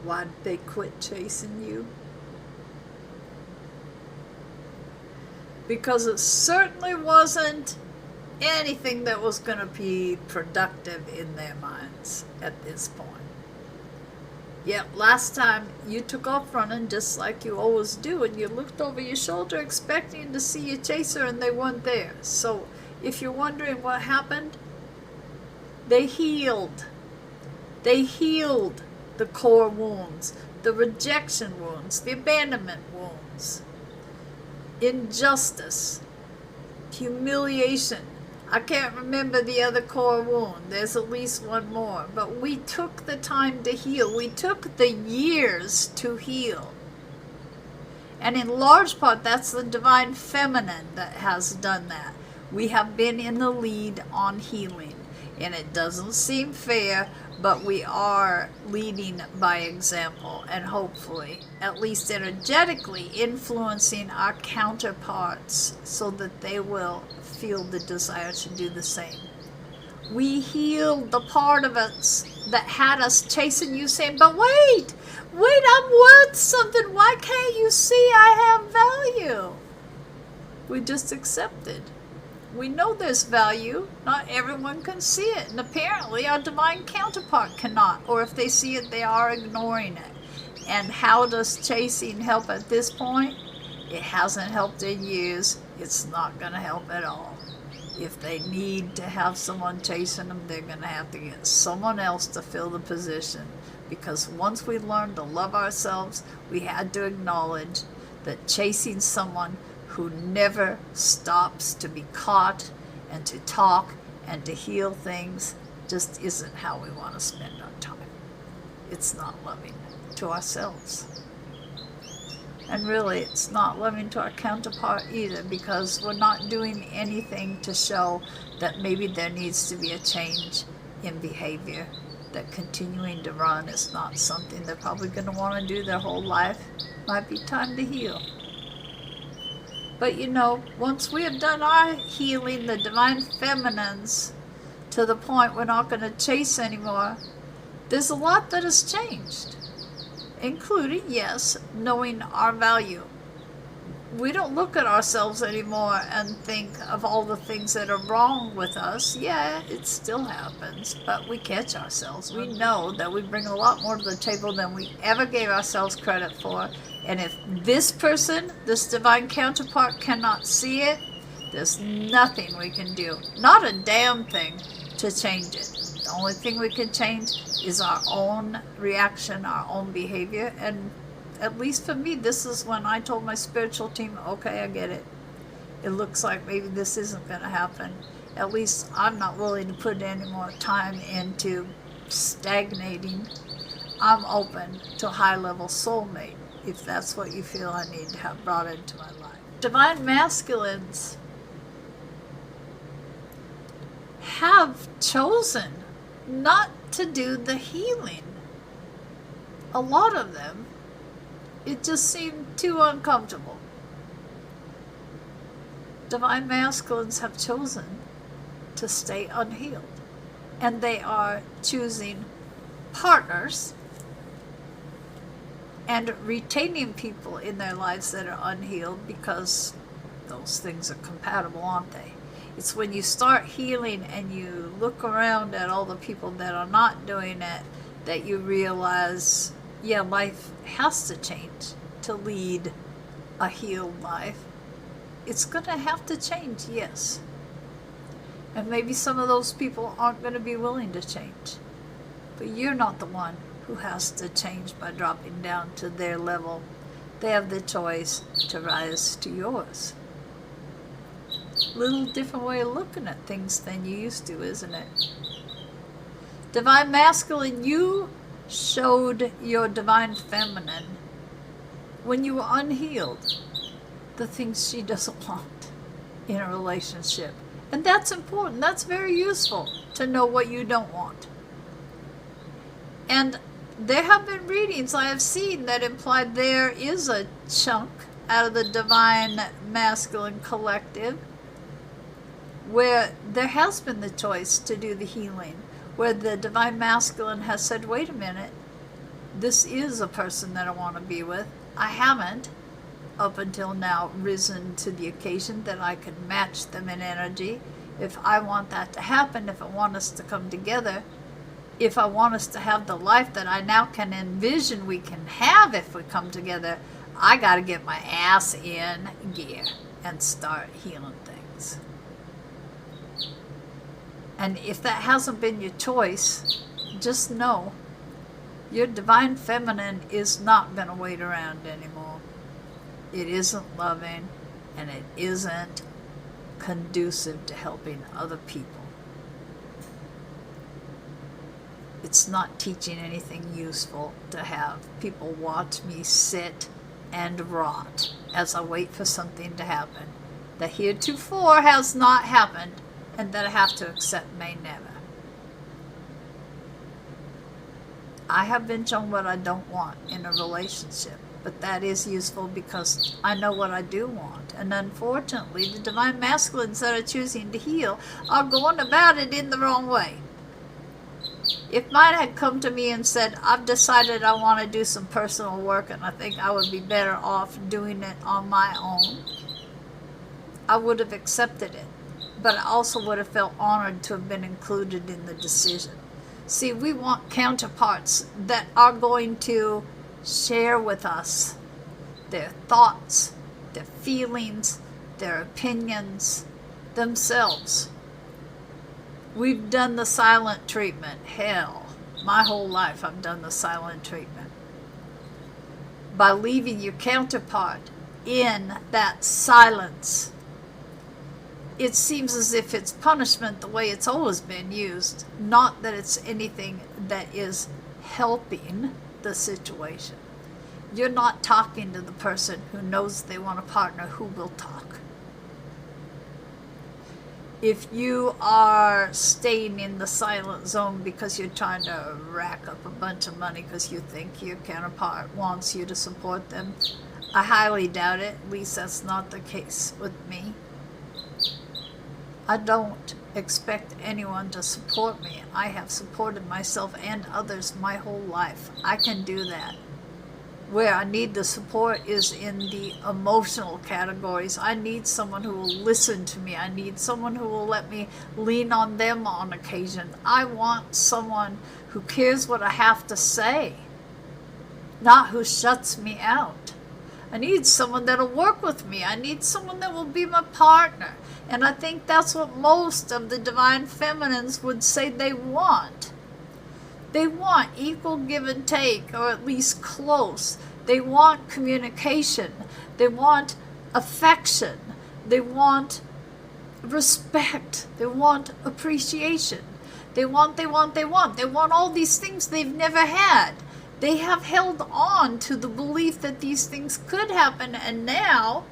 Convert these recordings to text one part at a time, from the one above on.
why did they quit chasing you? Because it certainly wasn't anything that was going to be productive in their minds at this point. Yep, last time you took off running just like you always do, and you looked over your shoulder expecting to see your chaser, and they weren't there. So if you're wondering what happened, they healed. They healed the core wounds, the rejection wounds, the abandonment wounds, injustice, humiliation. I can't remember the other core wound. There's at least one more. But we took the time to heal. We took the years to heal. And in large part, that's the divine feminine that has done that. We have been in the lead on healing. And it doesn't seem fair, but we are leading by example and hopefully, at least energetically, influencing our counterparts so that they will feel the desire to do the same. We healed the part of us that had us chasing you, saying, but wait, I'm worth something. Why can't you see I have value? We just accepted. We know there's value. Not everyone can see it. And apparently our divine counterpart cannot. Or if they see it, they are ignoring it. And how does chasing help at this point? It hasn't helped in years. It's not going to help at all. If they need to have someone chasing them, they're going to have to get someone else to fill the position. Because once we learned to love ourselves, we had to acknowledge that chasing someone who never stops to be caught and to talk and to heal things just isn't how we want to spend our time. It's not loving to ourselves. And really, it's not loving to our counterpart either, because we're not doing anything to show that maybe there needs to be a change in behavior, that continuing to run is not something they're probably going to want to do their whole life. Might be time to heal. But you know, once we have done our healing, the divine feminines, to the point we're not going to chase anymore, there's a lot that has changed. Including, yes, knowing our value. We don't look at ourselves anymore and think of all the things that are wrong with us. Yeah, it still happens, but we catch ourselves. We know that we bring a lot more to the table than we ever gave ourselves credit for. And if this person, this divine counterpart, cannot see it, there's nothing we can do. Not a damn thing to change it. The only thing we can change is our own reaction, our own behavior. And at least for me, this is when I told my spiritual team, okay, I get it. It looks like maybe this isn't going to happen. At least I'm not willing to put any more time into stagnating. I'm open to high-level soulmate, if that's what you feel I need to have brought into my life. Divine masculines have chosen not to do the healing. A lot of them, it just seemed too uncomfortable. Divine masculines have chosen to stay unhealed. And they are choosing partners and retaining people in their lives that are unhealed, because those things are compatible, aren't they? It's when you start healing and you look around at all the people that are not doing it that you realize, yeah, life has to change to lead a healed life. It's going to have to change, yes. And maybe some of those people aren't going to be willing to change. But you're not the one who has to change by dropping down to their level. They have the choice to rise to yours. Little different way of looking at things than you used to, isn't it? Divine masculine, you showed your divine feminine when you were unhealed the things she doesn't want in a relationship. And that's important. That's very useful to know what you don't want. And there have been readings I have seen that imply there is a chunk out of the divine masculine collective where there has been the choice to do the healing, where the divine masculine has said, wait a minute, this is a person that I want to be with. I haven't, up until now, risen to the occasion that I can match them in energy. If I want that to happen, if I want us to come together, if I want us to have the life that I now can envision we can have if we come together, I got to get my ass in gear and start healing things. And if that hasn't been your choice, just know your divine feminine is not going to wait around anymore. It isn't loving, and it isn't conducive to helping other people. It's not teaching anything useful to have people watch me sit and rot as I wait for something to happen that heretofore has not happened and that I have to accept may never. I have been shown what I don't want in a relationship, but that is useful because I know what I do want. And unfortunately, the divine masculines that are choosing to heal are going about it in the wrong way. If mine had come to me and said, I've decided I want to do some personal work and I think I would be better off doing it on my own, I would have accepted it. But I also would have felt honored to have been included in the decision. See, we want counterparts that are going to share with us their thoughts, their feelings, their opinions, themselves. We've done the silent treatment. Hell, my whole life I've done the silent treatment. By leaving your counterpart in that silence, it seems as if it's punishment the way it's always been used, not that it's anything that is helping the situation. You're not talking to the person who knows they want a partner who will talk. If you are staying in the silent zone because you're trying to rack up a bunch of money because you think your counterpart wants you to support them, I highly doubt it. At least that's not the case with me. I don't expect anyone to support me. I have supported myself and others my whole life. I can do that. Where I need the support is in the emotional categories. I need someone who will listen to me. I need someone who will let me lean on them on occasion. I want someone who cares what I have to say, not who shuts me out. I need someone that'll work with me. I need someone that will be my partner. And I think that's what most of the divine feminines would say they want. They want equal give and take, or at least close. They want communication. They want affection. They want respect. They want appreciation. They want all these things they've never had. They have held on to the belief that these things could happen, and now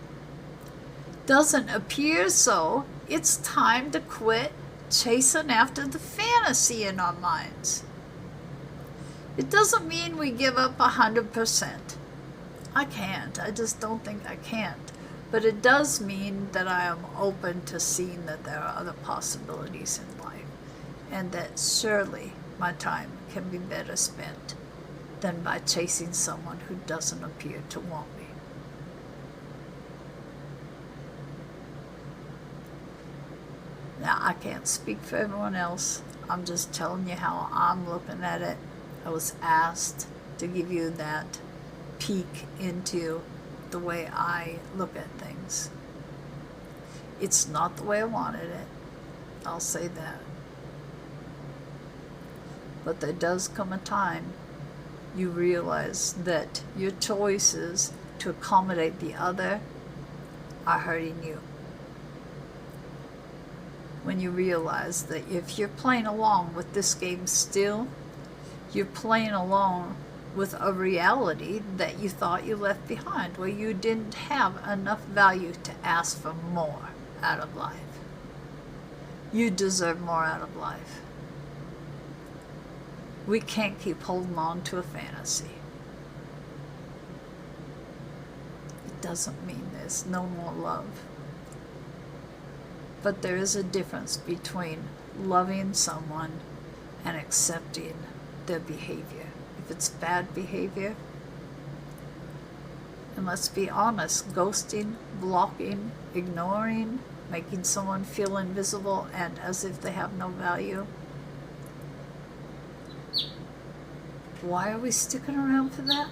doesn't appear so. It's time to quit chasing after the fantasy in our minds. It doesn't mean we give up 100%. I can't. I just don't think I can't. But it does mean that I am open to seeing that there are other possibilities in life, and that surely my time can be better spent than by chasing someone who doesn't appear to want me. Now, I can't speak for everyone else. I'm just telling you how I'm looking at it. I was asked to give you that peek into the way I look at things. It's not the way I wanted it. I'll say that. But there does come a time you realize that your choices to accommodate the other are hurting you. When you realize that if you're playing along with this game still, you're playing along with a reality that you thought you left behind, where you didn't have enough value to ask for more out of life. You deserve more out of life. We can't keep holding on to a fantasy. It doesn't mean there's no more love. But there is a difference between loving someone and accepting their behavior. if it's bad behavior. And let's be honest, ghosting, blocking, ignoring, making someone feel invisible and as if they have no value. Why are we sticking around for that?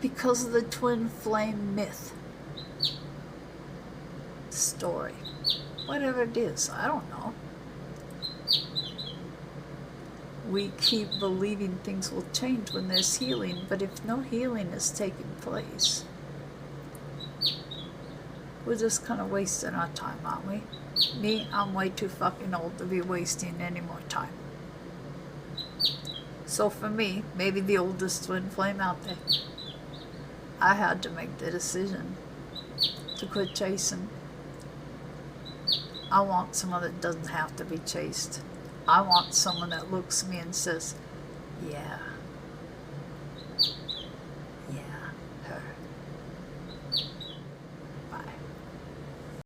Because of the twin flame myth. Story. Whatever it is, I don't know. We keep believing things will change when there's healing, but if no healing is taking place, we're just kind of wasting our time, aren't we? Me, I'm way too fucking old to be wasting any more time. So for me, maybe the oldest twin flame out there, I had to make the decision to quit chasing. I want someone that doesn't have to be chased. I want someone that looks at me and says, yeah,